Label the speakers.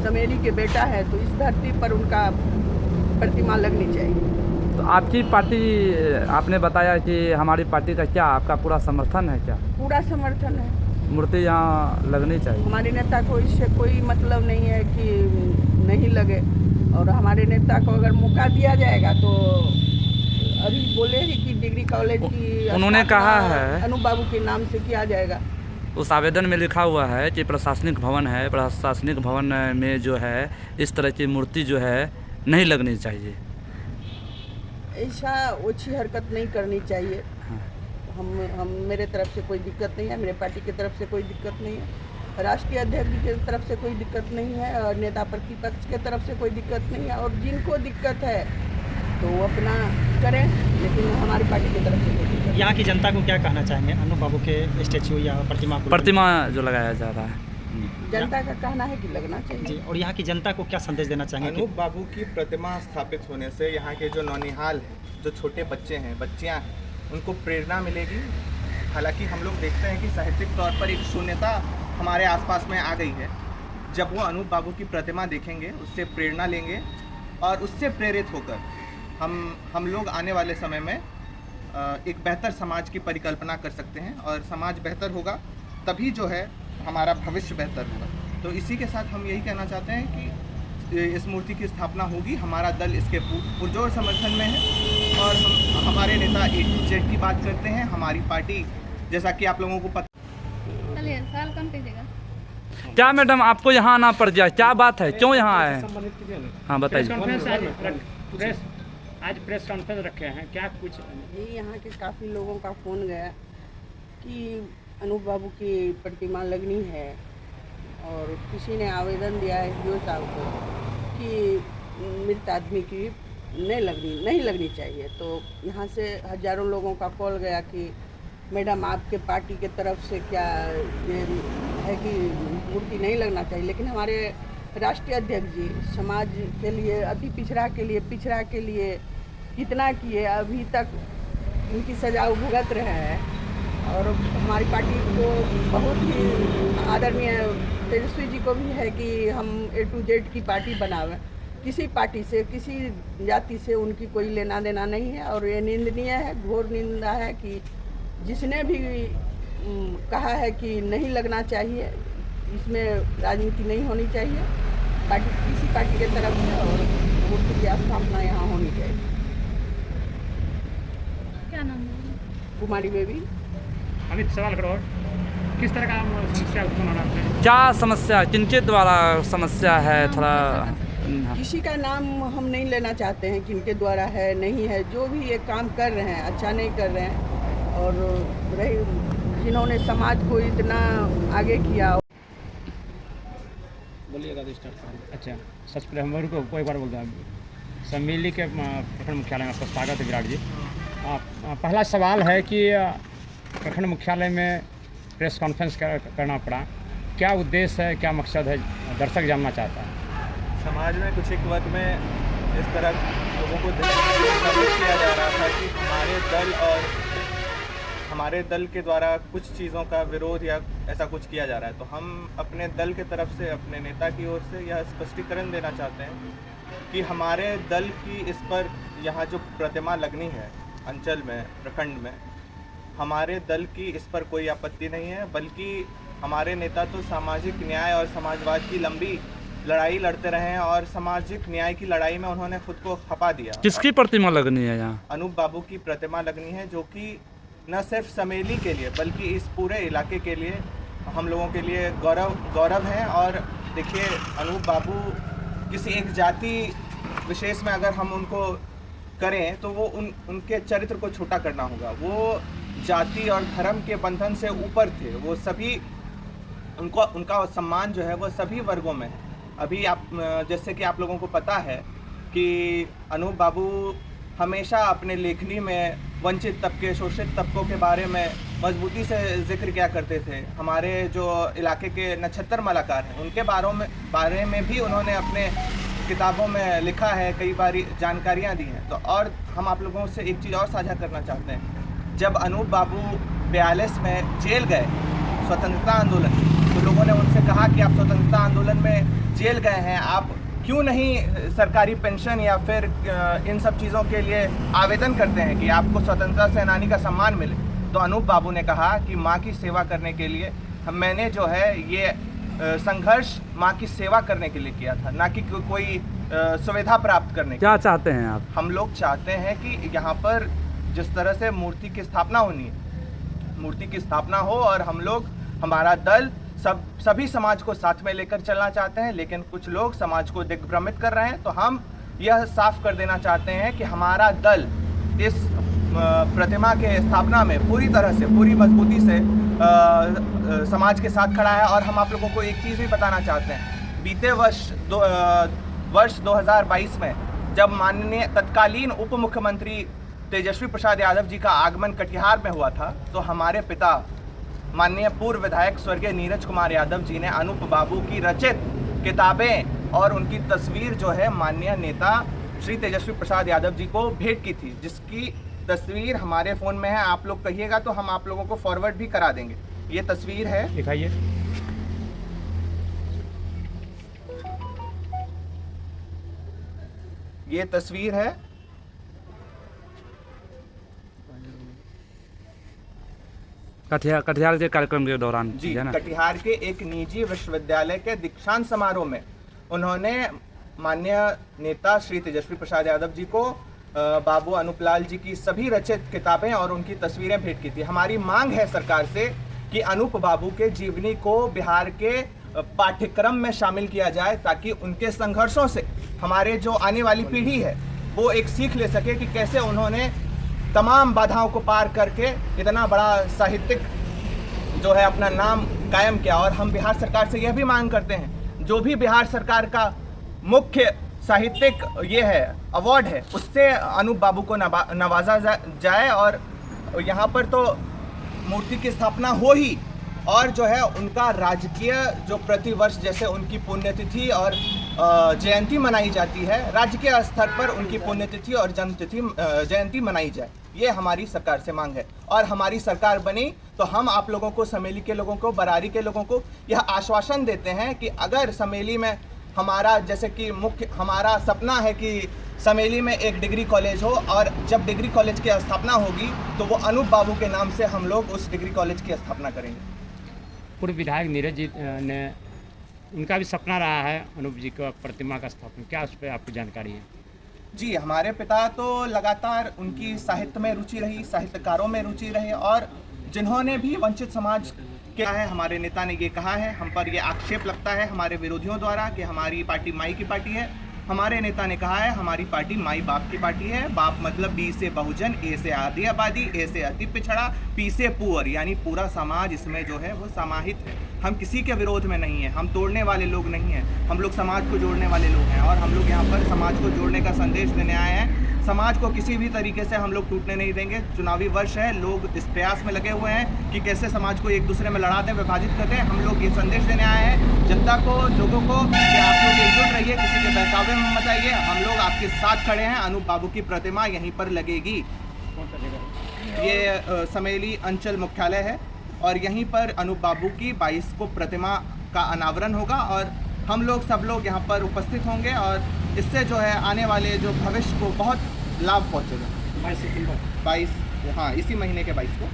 Speaker 1: समेली के बेटा है, तो इस धरती पर उनका प्रतिमा लगनी चाहिए।
Speaker 2: तो आपकी पार्टी, आपने बताया कि हमारी पार्टी का क्या आपका पूरा समर्थन है क्या?
Speaker 1: पूरा समर्थन है।
Speaker 2: मूर्ति यहाँ लगनी चाहिए।
Speaker 1: हमारे नेता को इससे कोई मतलब नहीं है कि नहीं लगे, और हमारे नेता को अगर मौका दिया जाएगा तो अभी बोले ही कि डिग्री कॉलेज की
Speaker 2: उन्होंने कहा है
Speaker 1: अनूप बाबू के नाम से किया जाएगा।
Speaker 2: उस आवेदन में लिखा हुआ है कि प्रशासनिक भवन है, प्रशासनिक भवन में जो है इस तरह की मूर्ति जो है नहीं लगनी चाहिए।
Speaker 1: ऐसा ओछी हरकत नहीं करनी चाहिए।
Speaker 2: हाँ।
Speaker 1: हम मेरे तरफ से कोई दिक्कत नहीं है, मेरे पार्टी की तरफ से कोई दिक्कत नहीं है, राष्ट्रीय अध्यक्ष की तरफ से कोई दिक्कत नहीं है, और नेता प्रतिपक्ष के तरफ से कोई दिक्कत नहीं है। और जिनको दिक्कत है तो वो अपना करें, लेकिन हमारी पार्टी की तरफ से कोई दिक्कत।
Speaker 3: यहाँ की जनता को क्या कहना चाहेंगे अनूप बाबू के स्टैचू या
Speaker 2: प्रतिमा जो लगाया जा रहा है?
Speaker 1: जनता का कहना है कि लगना चाहिए
Speaker 3: जी। और यहाँ की जनता को क्या संदेश देना चाहेंगे?
Speaker 4: अनूप बाबू की प्रतिमा स्थापित होने से यहाँ के जो नौनिहाल हैं, जो छोटे बच्चे हैं, बच्चियाँ हैं, उनको प्रेरणा मिलेगी। हालांकि हम लोग देखते हैं कि साहित्यिक तौर पर एक शून्यता हमारे आसपास में आ गई है। जब वो अनूप बाबू की प्रतिमा देखेंगे, उससे प्रेरणा लेंगे और उससे प्रेरित होकर हम लोग आने वाले समय में एक बेहतर समाज की परिकल्पना कर सकते हैं, और समाज बेहतर होगा तभी जो है हमारा भविष्य बेहतर होगा। तो इसी के साथ हम यही कहना चाहते हैं कि इस मूर्ति की स्थापना होगी। हमारा दल इसके पुरजोर समर्थन में है, और हमारे नेता A to Z की बात करते हैं। हमारी पार्टी, जैसा कि आप लोगों को पता,
Speaker 5: साल कम कीजिएगा।
Speaker 2: क्या मैडम आपको यहाँ आना पड़ गया, क्या बात है, क्यों यहाँ आए? हाँ बताइए।
Speaker 3: आज प्रेस कॉन्फ्रेंस रखे हैं, क्या कुछ?
Speaker 1: ये यहाँ के काफ़ी लोगों का फ़ोन गया कि अनूप बाबू की प्रतिमा लगनी है, और किसी ने आवेदन दिया है DO साहब को कि मृत आदमी की नहीं लगनी चाहिए। तो यहाँ से हज़ारों लोगों का कॉल गया कि मैडम आपके पार्टी के तरफ से क्या ये है कि मूर्ति नहीं लगना चाहिए, लेकिन हमारे राष्ट्रीय अध्यक्ष जी समाज के लिए, अति पिछड़ा के लिए कितना किए, अभी तक उनकी सजा भुगत रहे हैं। और हमारी पार्टी को बहुत ही आदरणीय तेजस्वी जी को भी है कि हम A to Z की पार्टी बनावें। किसी पार्टी से, किसी जाति से उनकी कोई लेना देना नहीं है, और ये निंदनीय है, घोर निंदा है कि जिसने भी कहा है कि नहीं लगना चाहिए, इसमें राजनीति नहीं होनी चाहिए, पार्टी किसी पार्टी के तरफ से, और मूर्ति की स्थापना यहाँ होनी चाहिए।
Speaker 5: क्या नाम है?
Speaker 1: कुमारी बेबी।
Speaker 3: अमित सवाल करो, किस तरह का समस्या उत्पन्न होना है?
Speaker 2: क्या समस्या, किनके द्वारा समस्या है? थोड़ा
Speaker 1: किसी का नाम हम नहीं लेना चाहते हैं, किनके द्वारा है नहीं है, जो भी ये काम कर रहे हैं अच्छा नहीं कर रहे हैं, और जिन्होंने समाज को इतना आगे किया।
Speaker 3: बोलिएगा तो स्टार्ट करें। अच्छा, सच पहले हम को कोई बार बोलते हैं समेली के प्रखंड मुख्यालय में आपका स्वागत है विराट जी। पहला सवाल है कि प्रखंड मुख्यालय में प्रेस कॉन्फ्रेंस करना पड़ा, क्या उद्देश्य है, क्या मकसद है, दर्शक जानना चाहता है।
Speaker 4: समाज में कुछ एक वक्त में इस तरह लोगों को किया जा रहा था कि हमारे दल के द्वारा कुछ चीज़ों का विरोध या ऐसा कुछ किया जा रहा है। तो हम अपने दल के तरफ से, अपने नेता की ओर से यह स्पष्टीकरण देना चाहते हैं कि हमारे दल की इस पर यहाँ जो प्रतिमा लगनी है अंचल में, प्रखंड में, हमारे दल की इस पर कोई आपत्ति नहीं है, बल्कि हमारे नेता तो सामाजिक न्याय और समाजवाद की लंबी लड़ाई लड़ते रहे हैं, और सामाजिक न्याय की लड़ाई में उन्होंने खुद को खपा दिया।
Speaker 2: किसकी प्रतिमा लगनी है यहाँ?
Speaker 4: अनूप बाबू की प्रतिमा लगनी है, जो कि न सिर्फ समेली के लिए बल्कि इस पूरे इलाके के लिए, हम लोगों के लिए गौरव है। और देखिए, अनूप बाबू किसी एक जाति विशेष में अगर हम उनको करें तो वो उनके चरित्र को छोटा करना होगा। वो जाति और धर्म के बंधन से ऊपर थे, वो सभी, उनका सम्मान जो है वो सभी वर्गों में है। अभी जैसे कि आप लोगों को पता है कि अनूप बाबू हमेशा अपने लेखनी में वंचित तबके, शोषित तबकों के बारे में मजबूती से जिक्र किया करते थे। हमारे जो इलाके के नक्षत्र मलाकार हैं, उनके बारे में भी उन्होंने अपने किताबों में लिखा है, कई बार जानकारियाँ दी हैं। तो और हम आप लोगों से एक चीज़ और साझा करना चाहते हैं। जब अनूप बाबू 42 में जेल गए स्वतंत्रता आंदोलन, तो लोगों ने उनसे कहा कि आप स्वतंत्रता आंदोलन में जेल गए हैं, आप क्यों नहीं सरकारी पेंशन या फिर इन सब चीज़ों के लिए आवेदन करते हैं कि आपको स्वतंत्रता सेनानी का सम्मान मिले। तो अनूप बाबू ने कहा कि माँ की सेवा करने के लिए मैंने जो है ये संघर्ष माँ की सेवा करने के लिए किया था, ना कि कोई सुविधा प्राप्त करने के
Speaker 2: क्या चाहते हैं आप?
Speaker 4: हम लोग चाहते हैं कि यहाँ पर जिस तरह से मूर्ति की स्थापना होनी है, मूर्ति की स्थापना हो और हम लोग, हमारा दल सभी समाज को साथ में लेकर चलना चाहते हैं, लेकिन कुछ लोग समाज को दिग्भ्रमित कर रहे हैं। तो हम यह साफ कर देना चाहते हैं कि हमारा दल इस प्रतिमा के स्थापना में पूरी तरह से, पूरी मजबूती से समाज के साथ खड़ा है। और हम आप लोगों को एक चीज़ भी बताना चाहते हैं, बीते वर्ष 2022 में जब माननीय तत्कालीन उप मुख्यमंत्री तेजस्वी प्रसाद यादव जी का आगमन कटिहार में हुआ था, तो हमारे पिता माननीय पूर्व विधायक स्वर्गीय नीरज कुमार यादव जी ने अनूप बाबू की रचित किताबें और उनकी तस्वीर जो है माननीय नेता श्री तेजस्वी प्रसाद यादव जी को भेंट की थी, जिसकी तस्वीर हमारे फ़ोन में है। आप लोग कहिएगा तो हम आप लोगों को फॉरवर्ड भी करा देंगे। ये तस्वीर है,
Speaker 3: दिखाइए।
Speaker 4: ये तस्वीर है।
Speaker 2: कटिहार के कार्यक्रम के दौरान
Speaker 4: जी,
Speaker 2: है ना?
Speaker 4: कटिहार के एक निजी विश्वविद्यालय के दीक्षांत समारोह में उन्होंने माननीय नेता श्री तेजस्वी प्रसाद यादव जी को बाबू अनूपलाल जी की सभी रचित किताबें और उनकी तस्वीरें भेंट की थी। हमारी मांग है सरकार से कि अनूप बाबू के जीवनी को बिहार के पाठ्यक्रम में शामिल किया जाए, ताकि उनके संघर्षों से हमारे जो आने वाली पीढ़ी है वो एक सीख ले सके कि कैसे उन्होंने तमाम बाधाओं को पार करके इतना बड़ा साहित्यिक जो है अपना नाम कायम किया। और हम बिहार सरकार से यह भी मांग करते हैं, जो भी बिहार सरकार का मुख्य साहित्यिक ये है अवार्ड है, उससे अनूप बाबू को नवाजा जाए। और यहाँ पर तो मूर्ति की स्थापना हो ही, और जो है उनका राजकीय जो प्रतिवर्ष जैसे उनकी पुण्यतिथि और जयंती मनाई जाती है, राजकीय स्तर पर उनकी पुण्यतिथि और जयंती मनाई जाए। ये हमारी सरकार से मांग है। और हमारी सरकार बनी तो हम आप लोगों को, समेली के लोगों को, बरारी के लोगों को यह आश्वासन देते हैं कि अगर समेली में हमारा, जैसे कि मुख्य हमारा सपना है कि समेली में एक डिग्री कॉलेज हो, और जब डिग्री कॉलेज की स्थापना होगी तो वो अनूप बाबू के नाम से हम लोग उस डिग्री कॉलेज की स्थापना करेंगे।
Speaker 3: पूर्व विधायक नीरज जी ने, उनका भी सपना रहा है अनूप जी का प्रतिमा का स्थापना, क्या उस पर आपको जानकारी है?
Speaker 4: जी, हमारे पिता तो लगातार उनकी साहित्य में रुचि रही, साहित्यकारों में रुचि रहे, और जिन्होंने भी वंचित समाज के है, हमारे नेता ने ये कहा है, हम पर ये आक्षेप लगता है हमारे विरोधियों द्वारा कि हमारी पार्टी माई की पार्टी है। हमारे नेता ने कहा है हमारी पार्टी माई बाप की पार्टी है। बाप मतलब बी से बहुजन, ए से आधी आबादी, ए से अति पिछड़ा, पी से पुअर, यानी पूरा समाज इसमें जो है वो समाहित है। हम किसी के विरोध में नहीं है, हम तोड़ने वाले लोग नहीं हैं, हम लोग समाज को जोड़ने वाले लोग हैं। और हम लोग यहाँ पर समाज को जोड़ने का संदेश देने आए हैं। समाज को किसी भी तरीके से हम लोग टूटने नहीं देंगे। चुनावी वर्ष है, लोग इस प्रयास में लगे हुए हैं कि कैसे समाज को एक दूसरे में लड़ा दें, विभाजित कर दें। हम लोग ये संदेश देने आए हैं जनता को, लोगों को, कि आप लोग एकजुट रहिए, किसी के बहकावे में मत आइए। हम लोग आपके साथ खड़े हैं। अनूप बाबू की प्रतिमा यहीं पर लगेगी। ये समेली अंचल मुख्यालय है और यहीं पर अनूप बाबू की 22 को प्रतिमा का अनावरण होगा और हम लोग सब लोग यहाँ पर उपस्थित होंगे और इससे जो है आने वाले जो भविष्य को बहुत लाभ पहुँचेगा। 22 हाँ, इसी महीने के 22 को।